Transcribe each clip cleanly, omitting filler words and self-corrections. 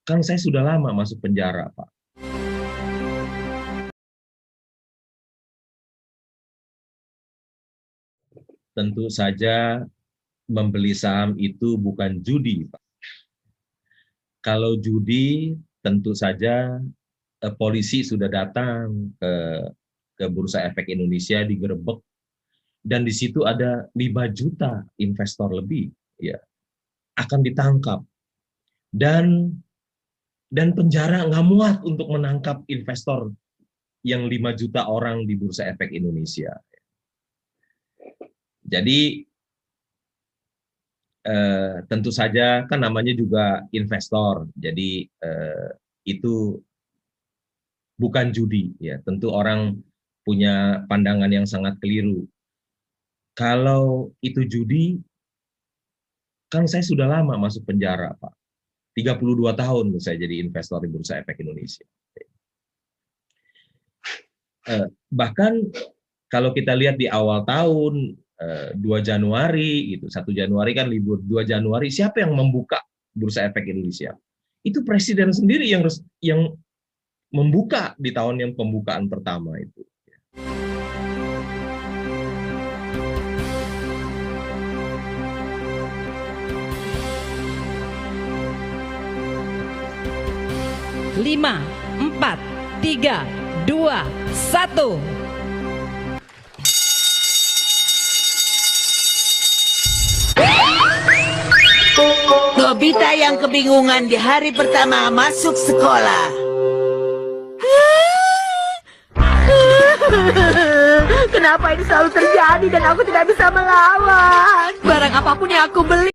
Kan saya sudah lama masuk penjara, Pak. Tentu saja membeli saham itu bukan judi, Pak. Kalau judi, tentu saja polisi sudah datang ke Bursa Efek Indonesia, digerebek, dan di situ ada 5 juta investor lebih, ya, akan ditangkap. Dan penjara nggak muat untuk menangkap investor yang 5 juta orang di Bursa Efek Indonesia. Jadi tentu saja kan namanya juga investor, jadi itu bukan judi, ya. Tentu orang punya pandangan yang sangat keliru. Kalau itu judi, kan saya sudah lama masuk penjara, Pak. 32 tahun saya jadi investor di Bursa Efek Indonesia. Bahkan kalau kita lihat di awal tahun, 2 Januari, gitu, 1 Januari kan libur, 2 Januari, siapa yang membuka Bursa Efek Indonesia? Itu presiden sendiri yang membuka di tahun yang pembukaan pertama itu. 5, 4, 3, 2, 1. Nobita yang kebingungan di hari pertama masuk sekolah. Kenapa ini selalu terjadi dan aku tidak bisa melawan? Barang apapun yang aku beli.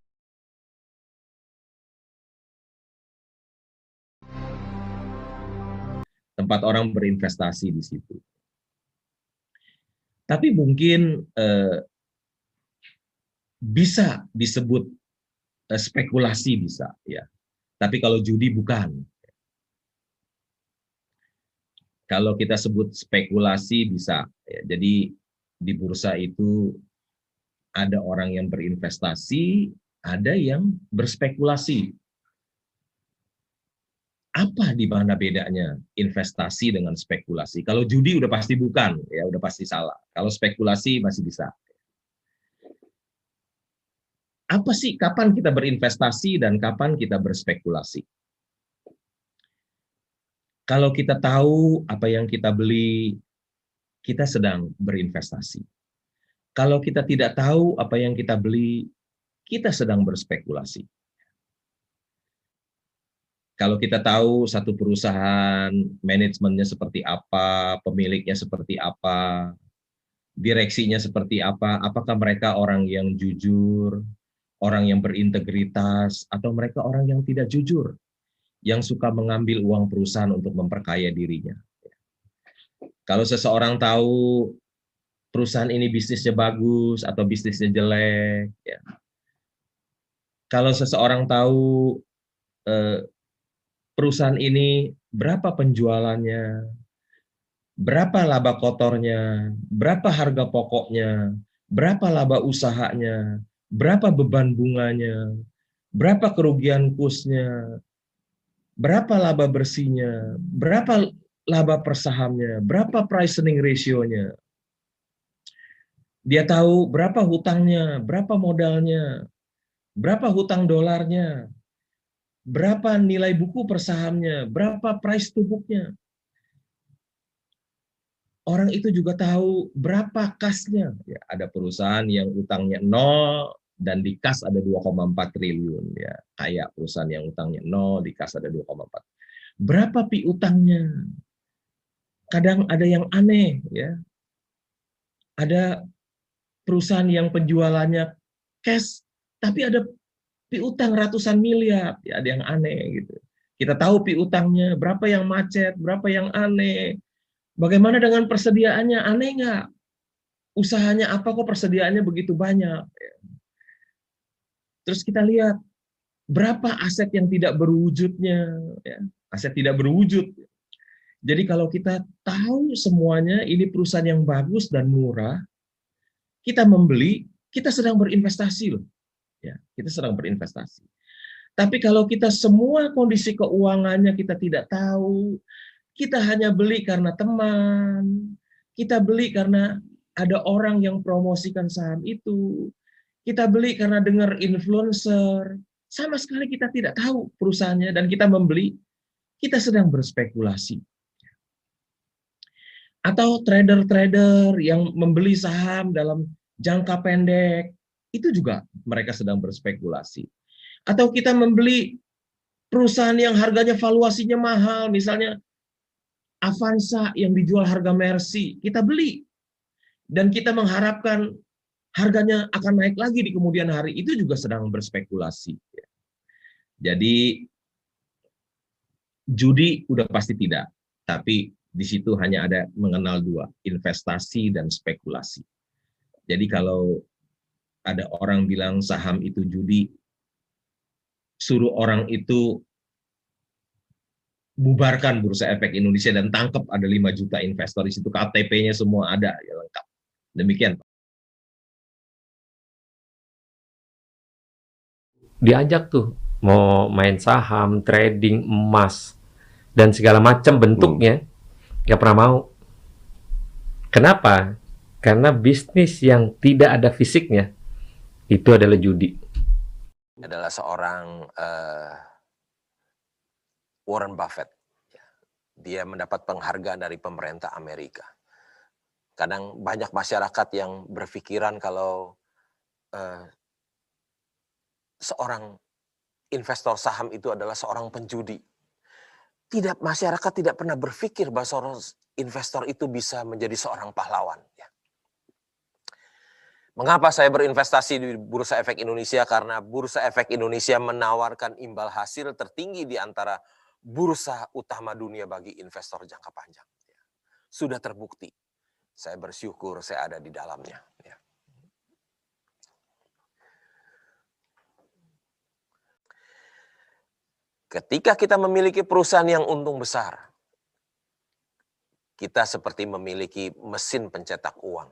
Tempat orang berinvestasi di situ. Tapi mungkin bisa disebut spekulasi, bisa, ya. Tapi kalau judi bukan. Kalau kita sebut spekulasi bisa, ya. Jadi di bursa itu ada orang yang berinvestasi, ada yang berspekulasi. Apa di mana bedanya investasi dengan spekulasi? Kalau judi udah pasti bukan, ya udah pasti salah. Kalau spekulasi masih bisa. Apa sih kapan kita berinvestasi dan kapan kita berspekulasi? Kalau kita tahu apa yang kita beli, kita sedang berinvestasi. Kalau kita tidak tahu apa yang kita beli, kita sedang berspekulasi. Kalau kita tahu satu perusahaan, manajemennya seperti apa, pemiliknya seperti apa, direksinya seperti apa, apakah mereka orang yang jujur, orang yang berintegritas, atau mereka orang yang tidak jujur, yang suka mengambil uang perusahaan untuk memperkaya dirinya. Kalau seseorang tahu perusahaan ini bisnisnya bagus atau bisnisnya jelek, ya. Kalau seseorang tahu perusahaan ini berapa penjualannya, berapa laba kotornya, berapa harga pokoknya, berapa laba usahanya, berapa beban bunganya, berapa kerugian kusnya, berapa laba bersihnya, berapa laba per sahamnya, berapa price earning ratio-nya. Dia tahu berapa hutangnya, berapa modalnya, berapa hutang dolarnya, berapa nilai buku per sahamnya, berapa price to book-nya. Orang itu juga tahu berapa kasnya. Ya, ada perusahaan yang utangnya 0 dan di kas ada 2,4 triliun. Ya, kayak perusahaan yang utangnya 0, di kas ada 2,4. Berapa piutangnya? Kadang ada yang aneh, ya. Ada perusahaan yang penjualannya cash, tapi ada piutang ratusan miliar, ya, ada yang aneh gitu. Kita tahu piutangnya, berapa yang macet, berapa yang aneh. Bagaimana dengan persediaannya? Aneh nggak? Usahanya apa kok persediaannya begitu banyak? Terus kita lihat berapa aset yang tidak berwujudnya, ya. Aset tidak berwujud. Jadi kalau kita tahu semuanya ini perusahaan yang bagus dan murah, kita membeli, kita sedang berinvestasi loh. Ya, kita sedang berinvestasi. Tapi kalau kita semua kondisi keuangannya kita tidak tahu, kita hanya beli karena teman, kita beli karena ada orang yang promosikan saham itu, kita beli karena dengar influencer, sama sekali kita tidak tahu perusahaannya dan kita membeli, kita sedang berspekulasi. Atau trader-trader yang membeli saham dalam jangka pendek, itu juga mereka sedang berspekulasi. Atau kita membeli perusahaan yang harganya valuasinya mahal, misalnya Avanza yang dijual harga Mercy, kita beli. Dan kita mengharapkan harganya akan naik lagi di kemudian hari, itu juga sedang berspekulasi. Jadi judi udah pasti tidak, tapi di situ hanya ada mengenal dua, investasi dan spekulasi. Jadi kalau ada orang bilang saham itu judi, suruh orang itu bubarkan Bursa Efek Indonesia dan tangkap ada 5 juta investor di situ, KTP-nya semua ada, ya lengkap. Demikian. Diajak tuh mau main saham, trading, emas, dan segala macam bentuknya, nggak pernah mau. Kenapa? Karena bisnis yang tidak ada fisiknya, itu adalah judi. Adalah seorang Warren Buffett. Dia mendapat penghargaan dari pemerintah Amerika. Kadang banyak masyarakat yang berpikiran kalau seorang investor saham itu adalah seorang penjudi. Masyarakat tidak pernah berpikir bahwa seorang investor itu bisa menjadi seorang pahlawan. Mengapa saya berinvestasi di Bursa Efek Indonesia? Karena Bursa Efek Indonesia menawarkan imbal hasil tertinggi di antara bursa utama dunia bagi investor jangka panjang. Sudah terbukti. Saya bersyukur saya ada di dalamnya. Ketika kita memiliki perusahaan yang untung besar, kita seperti memiliki mesin pencetak uang.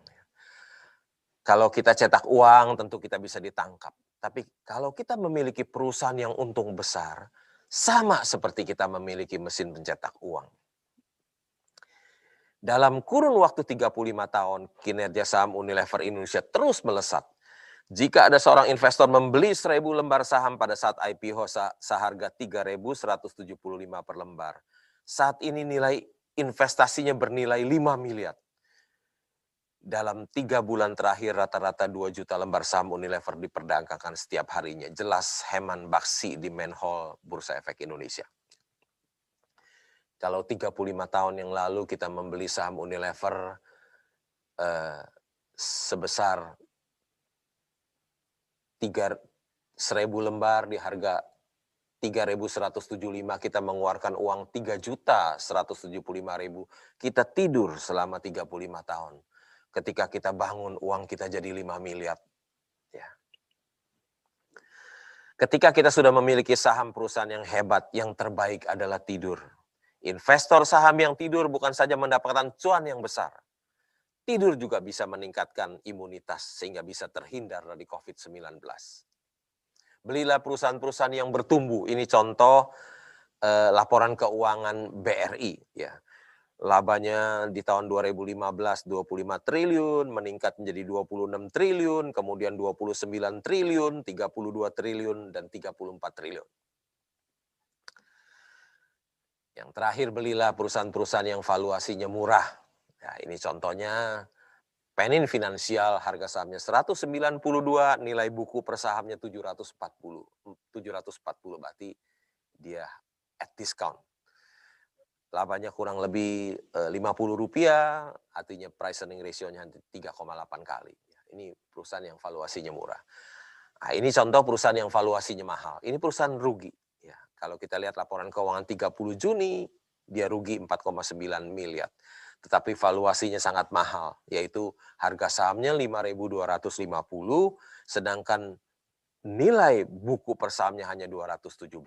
Kalau kita cetak uang, tentu kita bisa ditangkap. Tapi kalau kita memiliki perusahaan yang untung besar, sama seperti kita memiliki mesin pencetak uang. Dalam kurun waktu 35 tahun, kinerja saham Unilever Indonesia terus melesat. Jika ada seorang investor membeli 1.000 lembar saham pada saat IPO seharga 3.175 per lembar, saat ini nilai investasinya bernilai 5 miliar. Dalam 3 bulan terakhir rata-rata 2 juta lembar saham Unilever diperdagangkan setiap harinya. Jelas Heman Baksi di main hall Bursa Efek Indonesia. Kalau 35 tahun yang lalu kita membeli saham Unilever sebesar 1.000 lembar di harga 3.175, kita mengeluarkan uang 3.175.000. Kita tidur selama 35 tahun. Ketika kita bangun, uang kita jadi 5 miliar. Ketika kita sudah memiliki saham perusahaan yang hebat, yang terbaik adalah tidur. Investor saham yang tidur bukan saja mendapatkan cuan yang besar. Tidur juga bisa meningkatkan imunitas sehingga bisa terhindar dari COVID-19. Belilah perusahaan-perusahaan yang bertumbuh. Ini contoh laporan keuangan BRI. Labanya di tahun 2015 25 triliun, meningkat menjadi 26 triliun, kemudian 29 triliun, 32 triliun, dan 34 triliun. Yang terakhir belilah perusahaan-perusahaan yang valuasinya murah. Ini contohnya Penin Finansial, harga sahamnya 192, nilai buku per sahamnya 740, berarti dia at discount. Labanya kurang lebih Rp50, artinya price earning ratio-nya 3,8 kali. Ini perusahaan yang valuasinya murah. Nah, ini contoh perusahaan yang valuasinya mahal. Ini perusahaan rugi. Kalau kita lihat laporan keuangan 30 Juni, dia rugi 4,9 miliar. Tetapi valuasinya sangat mahal, yaitu harga sahamnya 5.250, sedangkan nilai buku per sahamnya hanya 217.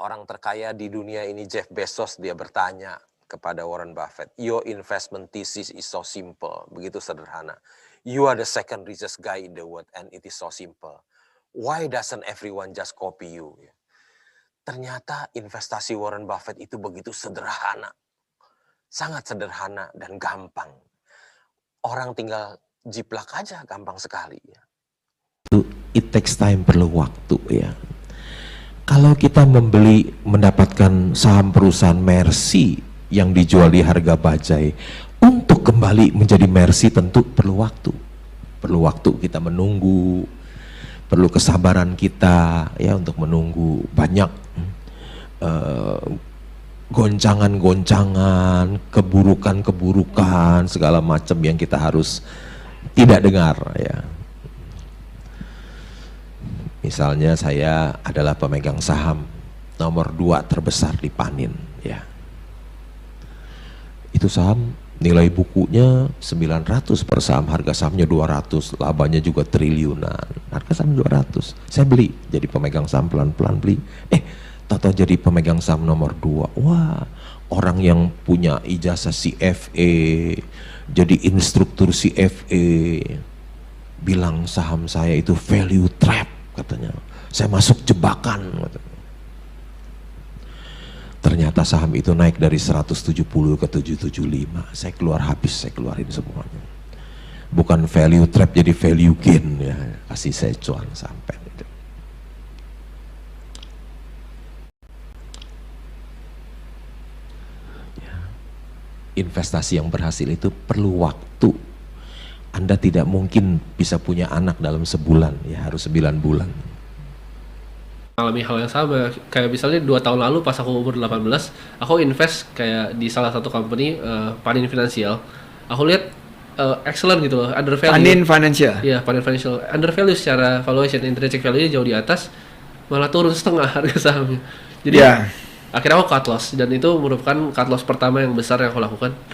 Orang terkaya di dunia ini, Jeff Bezos, dia bertanya kepada Warren Buffett, "Your investment thesis is so simple." Begitu sederhana. "You are the second richest guy in the world and it is so simple. Why doesn't everyone just copy you? Ternyata investasi Warren Buffett itu begitu sederhana. Sangat sederhana dan gampang. Orang tinggal jiplak aja, gampang sekali. It takes time, perlu waktu ya. Kalau kita mendapatkan saham perusahaan Mercy yang dijual di harga bajai, untuk kembali menjadi Mercy tentu perlu waktu. Perlu waktu kita menunggu, perlu kesabaran kita ya untuk menunggu. Banyak goncangan-goncangan, keburukan-keburukan, segala macam yang kita harus tidak dengar ya. Misalnya saya adalah pemegang saham nomor 2 terbesar di Panin ya. Itu saham nilai bukunya 900 per saham, harga sahamnya 200, labanya juga triliunan. Harga saham 200. Saya beli, jadi pemegang saham, pelan-pelan beli. Tahu jadi pemegang saham nomor 2. Wah, orang yang punya ijazah CFA, jadi instruktur CFA, bilang saham saya itu value trap katanya. Saya masuk jebakan katanya. Ternyata saham itu naik dari 170 ke 775. Saya keluar habis, saya keluarin semuanya. Bukan value trap jadi value gain ya. Kasih saya cuan sampai. Ya. Investasi yang berhasil itu perlu waktu. Anda tidak mungkin bisa punya anak dalam sebulan, ya harus 9 bulan. Alami hal yang sama, kayak misalnya 2 tahun lalu pas aku umur 18, aku invest kayak di salah satu company, Panin Financial. Aku lihat excellent gitu loh, under value. Panin Financial? Iya, Panin Financial. Under value secara valuation, intrinsic value-nya jauh di atas, malah turun setengah harga sahamnya. Jadi akhirnya aku cut loss, dan itu merupakan cut loss pertama yang besar yang aku lakukan.